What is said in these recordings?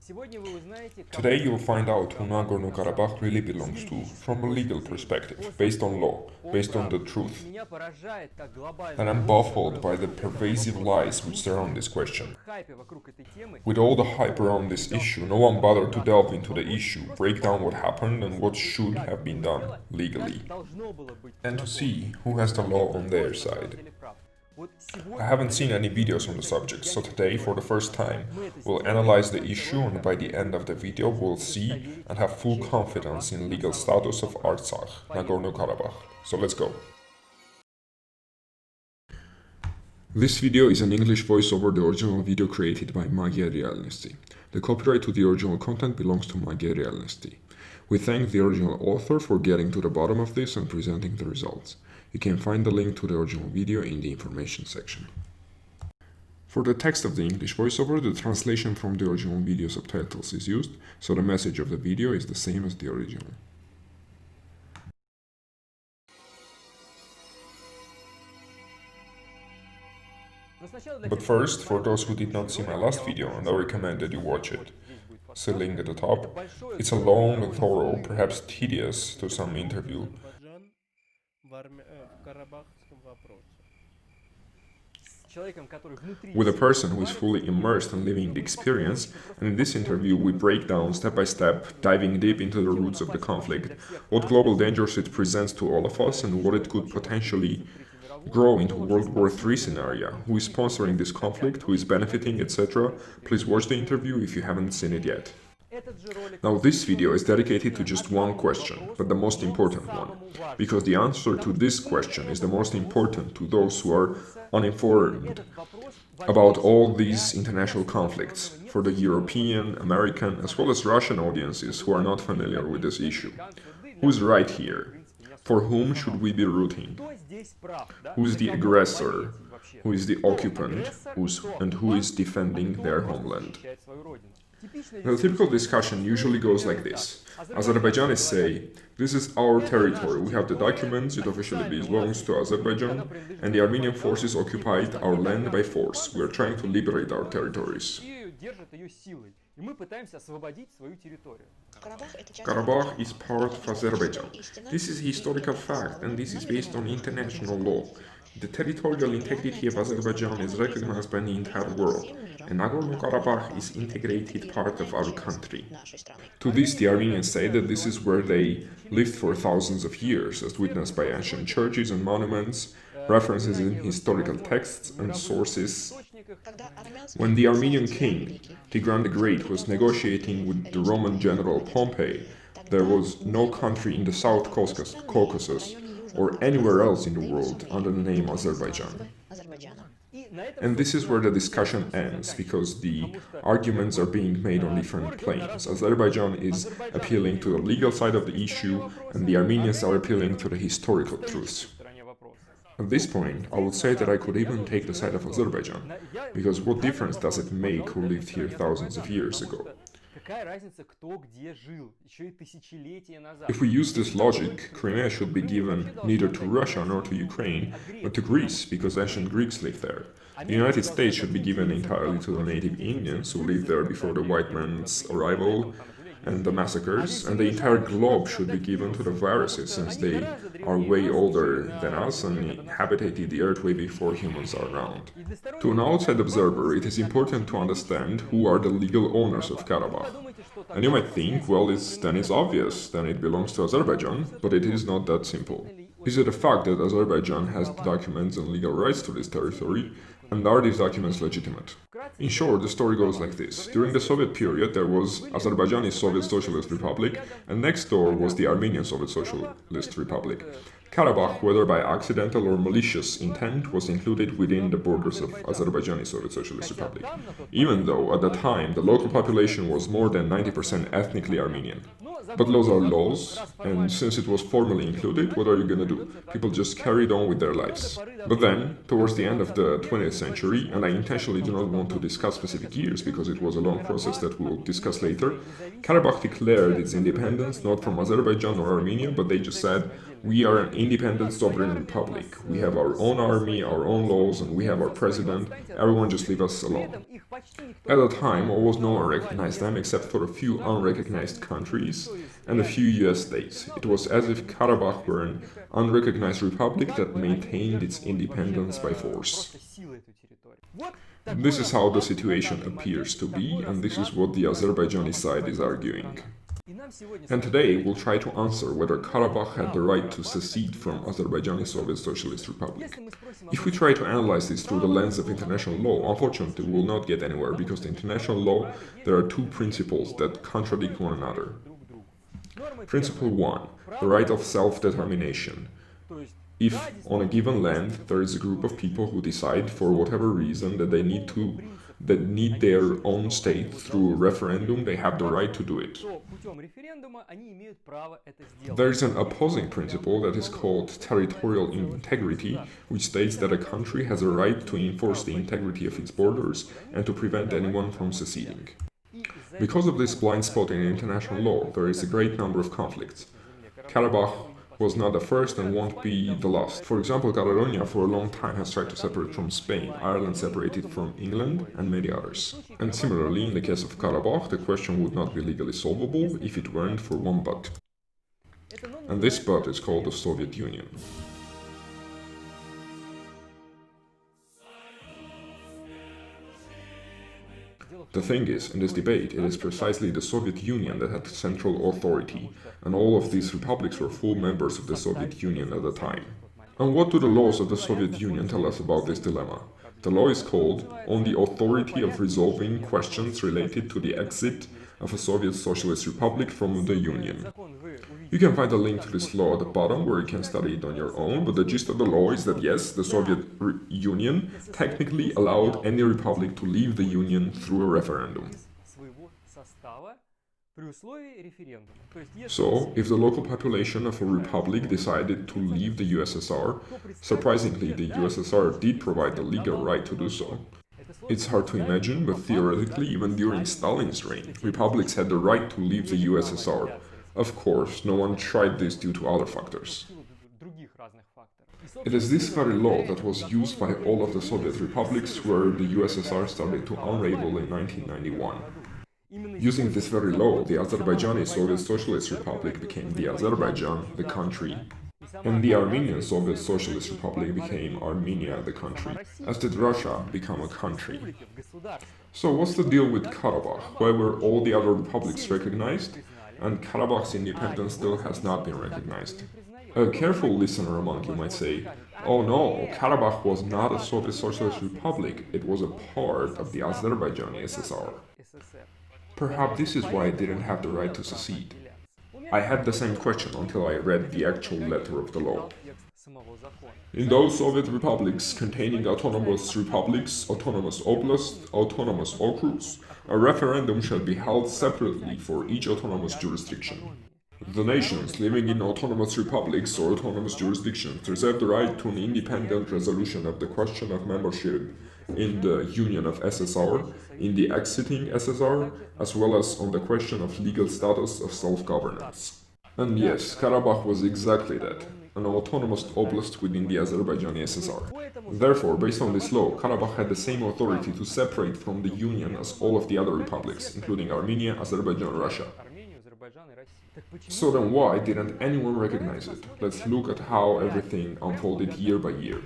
Today you'll find out who Nagorno-Karabakh really belongs to from a legal perspective, based on law, based on the truth. And I'm baffled by the pervasive lies which surround this question. With all the hype around this issue, no one bothered to delve into the issue, break down what happened and what should have been done legally, and to see who has the law on their side. I haven't seen any videos on the subject, so today, for the first time, we'll analyze the issue and by the end of the video we'll see and have full confidence in legal status of Artsakh, Nagorno-Karabakh. So let's go. This video is an English voice over the original video created by Armenia Azerbaijani. The copyright to the original content belongs to Armenia Azerbaijani. We thank the original author for getting to the bottom of this and presenting the results. You can find the link to the original video in the information section. For the text of the English voiceover, the translation from the original video subtitles is used, so the message of the video is the same as the original. But first, for those who did not see my last video, and I recommend that you watch it, see the link at the top. It's a long and thorough, perhaps tedious to some interview. With a person who is fully immersed and living the experience, and in this interview we break down step by step, diving deep into the roots of the conflict, what global dangers it presents to all of us and what it could potentially grow into World War III scenario, who is sponsoring this conflict, who is benefiting, etc. Please watch the interview if you haven't seen it yet. Now this video is dedicated to just one question, but the most important one, because the answer to this question is the most important to those who are uninformed about all these international conflicts, for the European, American, as well as Russian audiences who are not familiar with this issue. Who's right here? For whom should we be rooting? Who's the aggressor? Who is the occupant? And who is defending their homeland? The typical discussion usually goes like this. Azerbaijanis say, this is our territory, we have the documents, it officially belongs to Azerbaijan, and the Armenian forces occupied our land by force. We are trying to liberate our territories. Karabakh is part of Azerbaijan. This is a historical fact, and this is based on international law. The territorial integrity of Azerbaijan is recognized by the entire world, and Nagorno-Karabakh is integrated part of our country. To this, the Armenians say that this is where they lived for thousands of years, as witnessed by ancient churches and monuments, references in historical texts and sources. When the Armenian king, Tigran the Great, was negotiating with the Roman general Pompey, there was no country in the South Caucasus or anywhere else in the world under the name Azerbaijan. And this is where the discussion ends, because the arguments are being made on different planes. Azerbaijan is appealing to the legal side of the issue, and the Armenians are appealing to the historical truths. At this point, I would say that I could even take the side of Azerbaijan, because what difference does it make who lived here thousands of years ago? If we use this logic, Crimea should be given neither to Russia nor to Ukraine, but to Greece, because ancient Greeks lived there. The United States should be given entirely to the native Indians who lived there before the white man's arrival and the massacres, and the entire globe should be given to the viruses, since they are way older than us and inhabited the earth way before humans are around. To an outside observer, it is important to understand who are the legal owners of Karabakh. And you might think, well, then it's obvious, then it belongs to Azerbaijan, but it is not that simple. Is it a fact that Azerbaijan has the documents and legal rights to this territory, and are these documents legitimate? In short, the story goes like this. During the Soviet period, there was Azerbaijani Soviet Socialist Republic, and next door was the Armenian Soviet Socialist Republic. Karabakh, whether by accidental or malicious intent, was included within the borders of Azerbaijani Soviet Socialist Republic, even though at the time the local population was more than 90% ethnically Armenian. But laws are laws, and since it was formally included, what are you gonna do? People just carried on with their lives. But then, towards the end of the 20th century, and I intentionally do not want to discuss specific years because it was a long process that we will discuss later, Karabakh declared its independence not from Azerbaijan or Armenia, but they just said, We are an independent sovereign republic. We have our own army, our own laws, and we have our president. Everyone just leave us alone. At the time, almost no one recognized them except for a few unrecognized countries and a few US states. It was as if Karabakh were an unrecognized republic that maintained its independence by force. This is how the situation appears to be, and this is what the Azerbaijani side is arguing. And today we'll try to answer whether Karabakh had the right to secede from Azerbaijani Soviet Socialist Republic. If we try to analyze this through the lens of international law, unfortunately we will not get anywhere, because in international law there are two principles that contradict one another. Principle 1. The right of self-determination. If on a given land there is a group of people who decide for whatever reason that they need their own state through a referendum, they have the right to do it. There is an opposing principle that is called territorial integrity, which states that a country has a right to enforce the integrity of its borders and to prevent anyone from seceding. Because of this blind spot in international law, there is a great number of conflicts. Karabakh was not the first and won't be the last. For example, Catalonia for a long time has tried to separate from Spain, Ireland separated from England, and many others. And similarly, in the case of Karabakh, the question would not be legally solvable if it weren't for one but. And this but is called the Soviet Union. The thing is, in this debate, it is precisely the Soviet Union that had central authority, and all of these republics were full members of the Soviet Union at the time. And what do the laws of the Soviet Union tell us about this dilemma? The law is called "On the Authority of Resolving Questions Related to the Exit of a Soviet Socialist Republic from the Union." You can find a link to this law at the bottom where you can study it on your own, but the gist of the law is that yes, the Soviet Union technically allowed any republic to leave the Union through a referendum. So, if the local population of a republic decided to leave the USSR, surprisingly the USSR did provide the legal right to do so. It's hard to imagine, but theoretically, even during Stalin's reign, republics had the right to leave the USSR. Of course, no one tried this due to other factors. It is this very law that was used by all of the Soviet republics where the USSR started to unravel in 1991. Using this very law, the Azerbaijani Soviet Socialist Republic became the Azerbaijan, the country, and the Armenian Soviet Socialist Republic became Armenia, the country, as did Russia become a country. So what's the deal with Karabakh? Why were all the other republics recognized, and Karabakh's independence still has not been recognized? A careful listener among you might say, "Oh no, Karabakh was not a Soviet Socialist Republic, it was a part of the Azerbaijani SSR." Perhaps this is why it didn't have the right to secede. I had the same question until I read the actual letter of the law. In those Soviet republics containing autonomous republics, autonomous oblasts, autonomous okrugs, a referendum shall be held separately for each autonomous jurisdiction. The nations living in autonomous republics or autonomous jurisdictions reserve the right to an independent resolution of the question of membership in the Union of SSR, in the exiting SSR, as well as on the question of legal status of self-governance. And yes, Karabakh was exactly that, an autonomous oblast within the Azerbaijani SSR. Therefore, based on this law, Karabakh had the same authority to separate from the Union as all of the other republics, including Armenia, Azerbaijan, and Russia. So then why didn't anyone recognize it? Let's look at how everything unfolded year by year.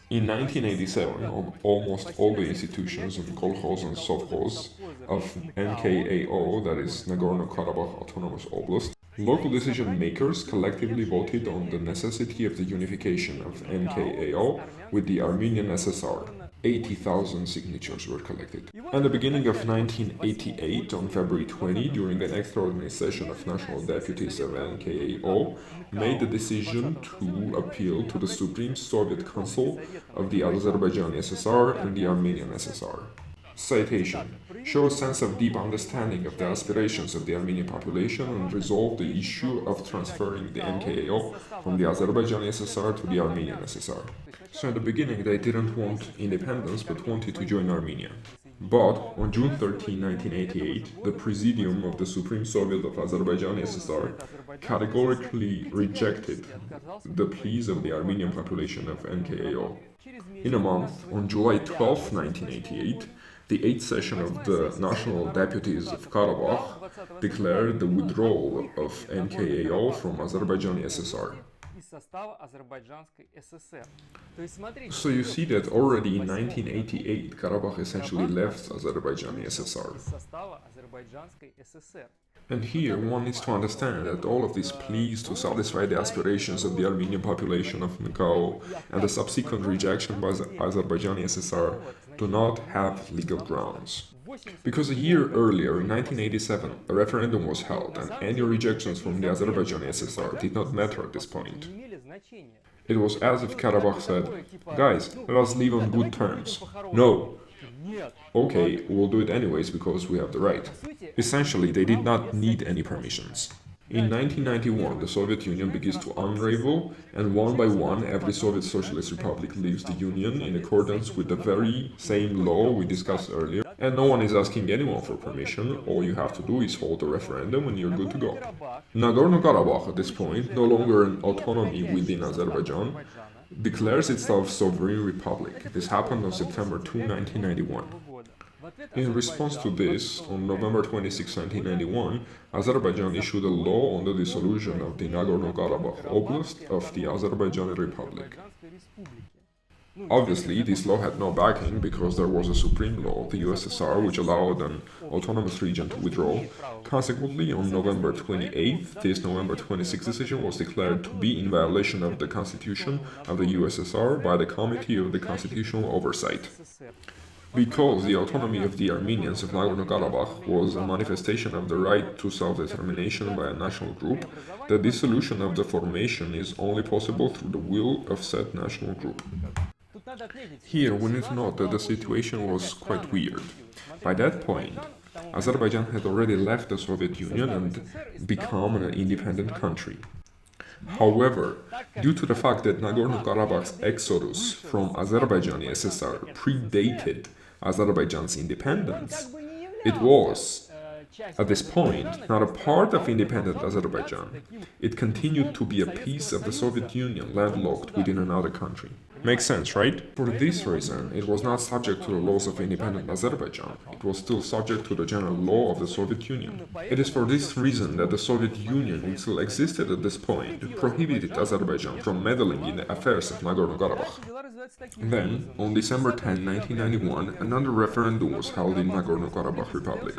In 1987, almost all the institutions of Kolkhoz and Sovkhoz of NKAO, that is Nagorno-Karabakh Autonomous Oblast, local decision makers collectively voted on the necessity of the unification of NKAO with the Armenian SSR. 80,000 signatures were collected. At the beginning of 1988, on February 20, during an extraordinary session of national deputies of NKAO, made the decision to appeal to the Supreme Soviet Council of the Azerbaijani SSR and the Armenian SSR. Citation: show a sense of deep understanding of the aspirations of the Armenian population and resolve the issue of transferring the NKAO from the Azerbaijani SSR to the Armenian SSR. So in the beginning they didn't want independence but wanted to join Armenia. But on June 13, 1988, the Presidium of the Supreme Soviet of Azerbaijani SSR categorically rejected the pleas of the Armenian population of NKAO. In a month, on July 12, 1988, the 8th session of the National Deputies of Karabakh declared the withdrawal of NKAO from Azerbaijani SSR. So you see that already in 1988, Karabakh essentially left Azerbaijani SSR. And here one needs to understand that all of these pleas to satisfy the aspirations of the Armenian population of NKAO and the subsequent rejection by Azerbaijani SSR do not have legal grounds. Because a year earlier, in 1987, a referendum was held and any rejections from the Azerbaijani SSR did not matter at this point. It was as if Karabakh said, "Guys, let us live on good terms." No. Okay, we'll do it anyways because we have the right. Essentially, they did not need any permissions. In 1991, the Soviet Union begins to unravel, and one by one, every Soviet Socialist Republic leaves the Union in accordance with the very same law we discussed earlier, and no one is asking anyone for permission. All you have to do is hold a referendum and you're good to go. Nagorno-Karabakh, at this point, no longer an autonomy within Azerbaijan, declares itself sovereign republic. This happened on September 2, 1991. In response to this, on November 26, 1991, Azerbaijan issued a law on the dissolution of the Nagorno-Karabakh Oblast of the Azerbaijani Republic. Obviously, this law had no backing because there was a supreme law, the USSR, which allowed an autonomous region to withdraw. Consequently, on November 28th, this November 26th decision was declared to be in violation of the constitution of the USSR by the Committee of the Constitutional Oversight. Because the autonomy of the Armenians of Nagorno-Karabakh was a manifestation of the right to self-determination by a national group, the dissolution of the formation is only possible through the will of said national group. Here we need to note that the situation was quite weird. By that point, Azerbaijan had already left the Soviet Union and become an independent country. However, due to the fact that Nagorno-Karabakh's exodus from Azerbaijani SSR predated Azerbaijan's independence, it was, at this point, not a part of independent Azerbaijan. It continued to be a piece of the Soviet Union landlocked within another country. Makes sense, right? For this reason, it was not subject to the laws of independent Azerbaijan. It was still subject to the general law of the Soviet Union. It is for this reason that the Soviet Union, which still existed at this point, prohibited Azerbaijan from meddling in the affairs of Nagorno-Karabakh. Then, on December 10, 1991, another referendum was held in Nagorno-Karabakh Republic.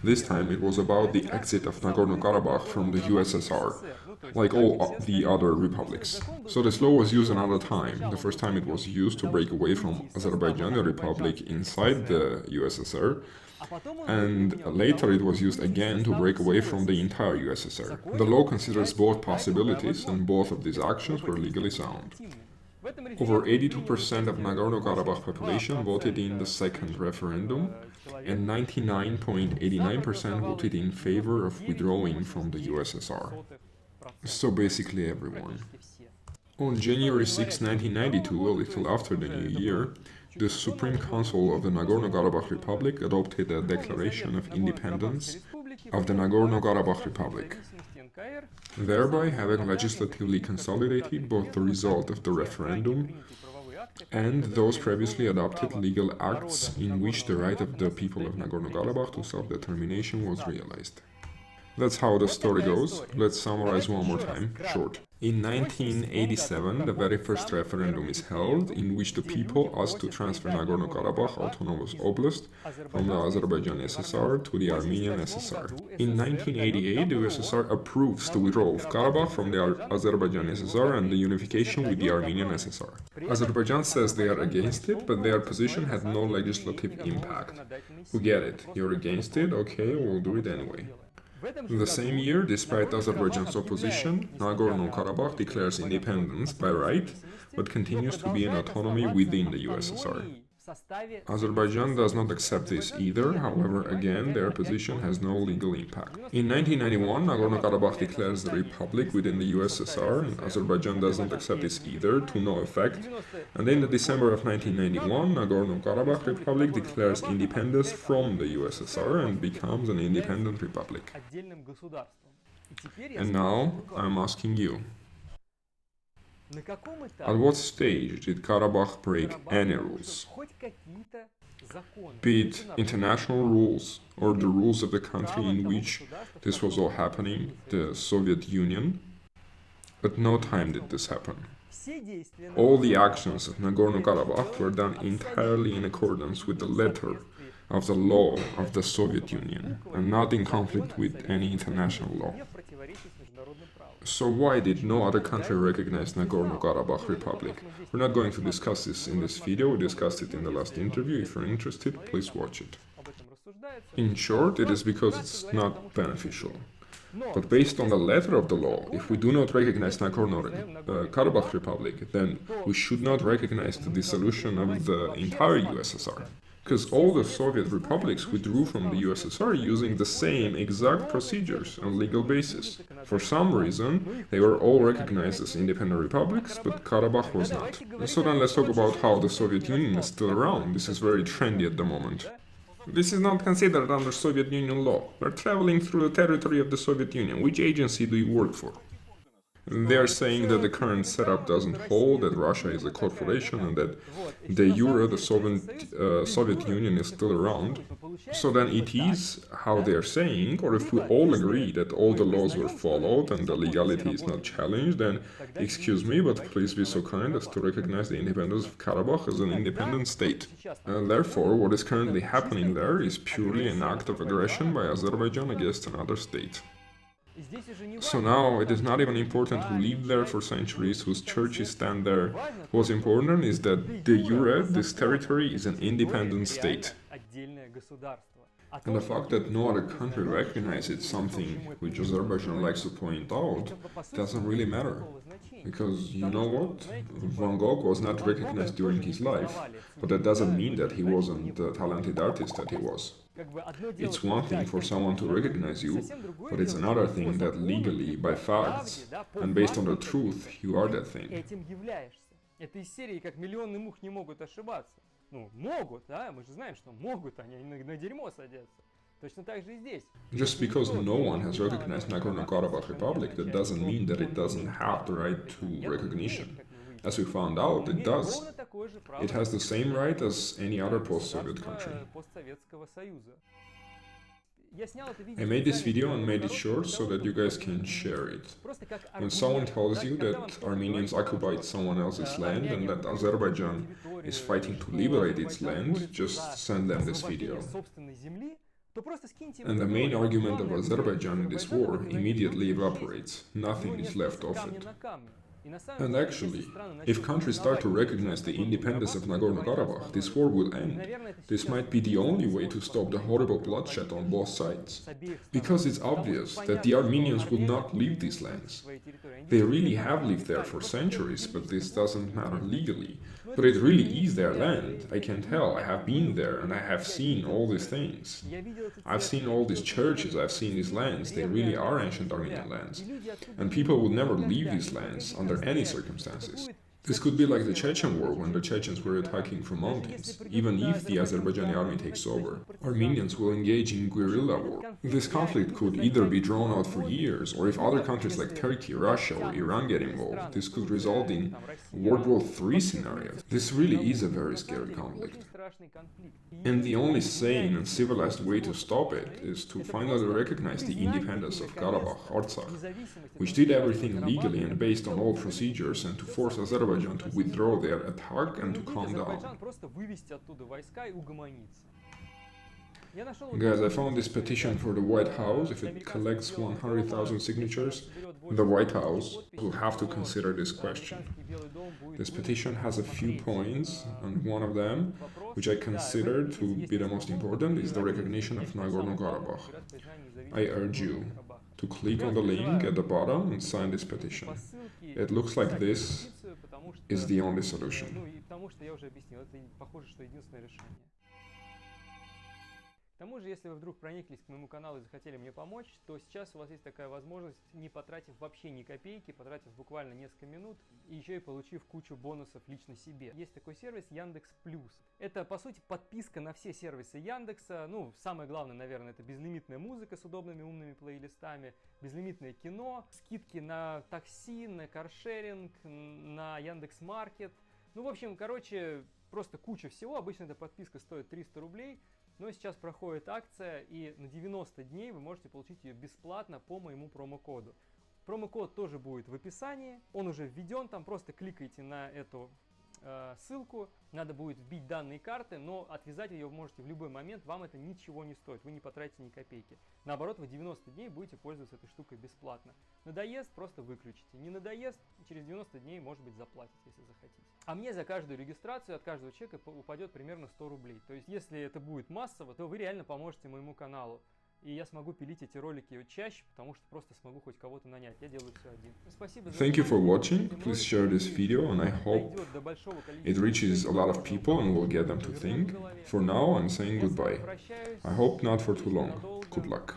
This time it was about the exit of Nagorno-Karabakh from the USSR, like all the other republics. So this law was used another time. The first time it was used to break away from Azerbaijani Republic inside the USSR, and later it was used again to break away from the entire USSR. The law considers both possibilities, and both of these actions were legally sound. Over 82% of Nagorno-Karabakh population voted in the second referendum, and 99.89% voted in favor of withdrawing from the USSR. So basically everyone. On January 6, 1992, a little after the new year, the Supreme Council of the Nagorno-Karabakh Republic adopted a declaration of independence of the Nagorno-Karabakh Republic, thereby having legislatively consolidated both the result of the referendum and those previously adopted legal acts in which the right of the people of Nagorno-Karabakh to self-determination was realized. That's how the story goes. Let's summarize one more time, short. In 1987, the very first referendum is held, in which the people asked to transfer Nagorno-Karabakh Autonomous Oblast from the Azerbaijani SSR to the Armenian SSR. In 1988, the USSR approves the withdrawal of Karabakh from the Azerbaijani SSR and the unification with the Armenian SSR. Azerbaijan says they are against it, but their position had no legislative impact. We get it. You're against it? Okay, we'll do it anyway. The same year, despite Azerbaijan's opposition, Nagorno-Karabakh declares independence by right, but continues to be an autonomy within the USSR. Azerbaijan does not accept this either, however, again, their position has no legal impact. In 1991, Nagorno-Karabakh declares the republic within the USSR, and Azerbaijan does not accept this either, to no effect. And in the December of 1991, Nagorno-Karabakh Republic declares independence from the USSR and becomes an independent republic. And now, I'm asking you. At what stage did Karabakh break any rules? Be it international rules or the rules of the country in which this was all happening, the Soviet Union. At no time did this happen. All the actions of Nagorno-Karabakh were done entirely in accordance with the letter of the law of the Soviet Union and not in conflict with any international law. So why did no other country recognize Nagorno-Karabakh Republic? We're not going to discuss this in this video, we discussed it in the last interview. If you're interested, please watch it. In short, it is because it's not beneficial. But based on the letter of the law, if we do not recognize Nagorno-Karabakh Republic, then we should not recognize the dissolution of the entire USSR. Because all the Soviet republics withdrew from the USSR using the same exact procedures and legal basis. For some reason, they were all recognized as independent republics, but Karabakh was not. So then let's talk about how the Soviet Union is still around. This is very trendy at the moment. This is not considered under Soviet Union law. We're traveling through the territory of the Soviet Union. Which agency do you work for? They are saying that the current setup doesn't hold, that Russia is a corporation, and that de jure, the Soviet Union, is still around. So then it is how they are saying, or if we all agree that all the laws were followed and the legality is not challenged, then excuse me, but please be so kind as to recognize the independence of Karabakh as an independent state. Therefore, what is currently happening there is purely an act of aggression by Azerbaijan against another state. So now it is not even important who lived there for centuries, whose churches stand there. What's important is that de jure, this territory is an independent state. And the fact that no other country recognizes something which Azerbaijan likes to point out doesn't really matter. Because you know what? Van Gogh was not recognized during his life, but that doesn't mean that he wasn't the talented artist that he was. It's one thing for someone to recognize you, but it's another thing that legally, by facts, and based on the truth, you are that thing. Just because no one has recognized Nagorno-Karabakh Republic, that doesn't mean that it doesn't have the right to recognition. As we found out, it does. It has the same right as any other post-Soviet country. I made this video and made it short so that you guys can share it. When someone tells you that Armenians occupied someone else's land and that Azerbaijan is fighting to liberate its land, just send them this video. And the main argument of Azerbaijan in this war immediately evaporates. Nothing is left of it. And actually, if countries start to recognize the independence of Nagorno-Karabakh, this war will end. This might be the only way to stop the horrible bloodshed on both sides. Because it's obvious that the Armenians will not leave these lands. They really have lived there for centuries, but this doesn't matter legally. But it really is their land. I can tell, I have been there and I have seen all these things. I've seen all these churches, I've seen these lands, they really are ancient Armenian lands. And people would never leave these lands under any circumstances. This could be like the Chechen war, when the Chechens were attacking from mountains. Even if the Azerbaijani army takes over, Armenians will engage in guerrilla war. This conflict could either be drawn out for years, or if other countries like Turkey, Russia or Iran get involved, this could result in World War III scenario. This really is a very scary conflict. And the only sane and civilized way to stop it is to finally recognize the independence of Karabakh, Artsakh, which did everything legally and based on all procedures, and to force Azerbaijan to withdraw their attack and to calm down. Guys, I found this petition for the White House. If it collects 100,000 signatures, the White House will have to consider this question. This petition has a few points, and one of them which I consider to be the most important, is the recognition of Nagorno-Karabakh. I urge you to click on the link at the bottom and sign this petition. It looks like this is the only solution. К тому же, если вы вдруг прониклись к моему каналу и захотели мне помочь, то сейчас у вас есть такая возможность, не потратив вообще ни копейки, потратив буквально несколько минут, и еще и получив кучу бонусов лично себе. Есть такой сервис Яндекс Плюс. Это, по сути, подписка на все сервисы Яндекса. Ну, самое главное, наверное, это безлимитная музыка с удобными умными плейлистами, безлимитное кино, скидки на такси, на каршеринг, на Яндекс.Маркет. Ну, в общем, короче, просто куча всего. Обычно эта подписка стоит 300 рублей. Но сейчас проходит акция, и на 90 дней вы можете получить ее бесплатно по моему промокоду. Промокод тоже будет в описании, он уже введен, там просто кликайте на эту ссылку, надо будет вбить данные карты, но отвязать ее вы можете в любой момент, вам это ничего не стоит, вы не потратите ни копейки. Наоборот, вы 90 дней будете пользоваться этой штукой бесплатно. Надоест, просто выключите. Не надоест, через 90 дней, может быть, заплатите, если захотите. А мне за каждую регистрацию от каждого человека упадет примерно 100 рублей. То есть, если это будет массово, то вы реально поможете моему каналу. И я смогу пилить эти ролики чаще, потому что просто смогу хоть кого-то нанять. Я делаю все один. Спасибо за Thank you for watching. Please share this video and I hope it reaches a lot of people and will get them to think. For now, I'm saying goodbye. I hope not for too long. Good luck.